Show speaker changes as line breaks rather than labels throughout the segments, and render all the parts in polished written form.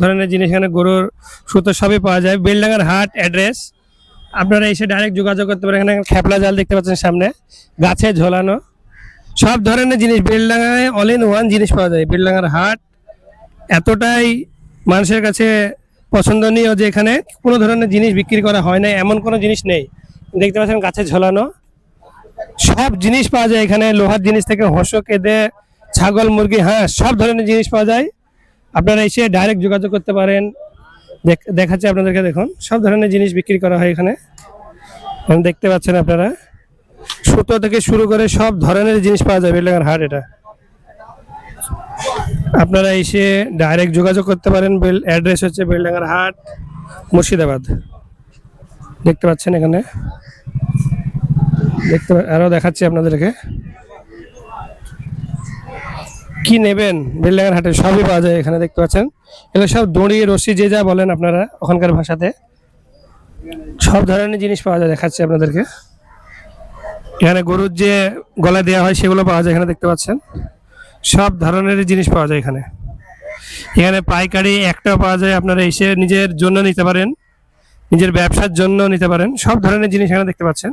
ধরনের জিনিস এখানে গরুর সুতো সবই পাওয়া যায়। বেলডাঙ্গার হাট অ্যাড্রেস, আপনারা এসে ডাইরেক্ট যোগাযোগ করতে পারেন। এখানে খেপলা জাল দেখতে পাচ্ছেন সামনে গাছে ঝোলানো, সব ধরনের জিনিস বেলডাঙ্গায় অল ইন ওয়ান জিনিস পাওয়া যায়। বেলডাঙ্গার হাট এতটাই মানুষের কাছে পছন্দনীয় যে এখানে কোনো ধরনের জিনিস বিক্রি করা হয় না, এমন কোনো জিনিস নেই। দেখতে পাচ্ছেন গাছে ঝোলানো সব জিনিস পাওয়া যায় এখানে, লোহার জিনিস থেকে হঁস কেঁদে ছাগল মুরগি হাঁস সব ধরনের জিনিস পাওয়া যায়। আপনারা এসে ডাইরেক্ট যোগাযোগ করতে পারেন। দেখাচ্ছি আপনাদেরকে, দেখুন সব ধরনের জিনিস বিক্রি করা হয় এখানে। দেখতে পাচ্ছেন আপনারা, সুতো থেকে শুরু করে সব ধরনের জিনিস পাওয়া যায় বেলডাঙ্গার হাট এটা। আপনারা এসে ডাইরেক্ট যোগাযোগ করতে পারেন। অ্যাড্রেস হচ্ছে বেলডাঙ্গার হাট, মুর্শিদাবাদ। দেখতে পাচ্ছেন এখানে, আরো দেখাচ্ছি আপনাদেরকে কি নেবেন। বেলডাঙ্গার হাটে সবই পাওয়া যায় এখানে, দেখতে পাচ্ছেন এগুলো সব দড়ি রশি যে যা বলেন আপনারা ওখানকার ভাষাতে, সব ধরনের জিনিস পাওয়া যায়। দেখাচ্ছি আপনাদেরকে, এখানে গরুর যে গলা দেওয়া হয় সেগুলো পাওয়া যায় এখানে, দেখতে পাচ্ছেন সব ধরনের জিনিস পাওয়া যায় এখানে। এখানে পাইকারি একটাও পাওয়া যায়, আপনারা এসে নিজের জন্য নিতে পারেন, নিজের ব্যবসার জন্য নিতে পারেন। সব ধরনের জিনিস এখানে দেখতে পাচ্ছেন,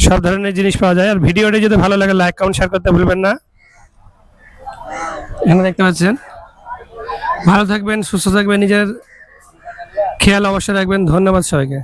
সব ধরনের জিনিস পাওয়া যায়। আর ভিডিওটি যদি ভালো লাগে লাইক কমেন্ট শেয়ার করতে ভুলবেন না। এখানে দেখতে পাচ্ছেন, ভালো থাকবেন, সুস্থ থাকবেন, নিজের খেয়াল অবশ্যই রাখবেন। ধন্যবাদ সবাইকে।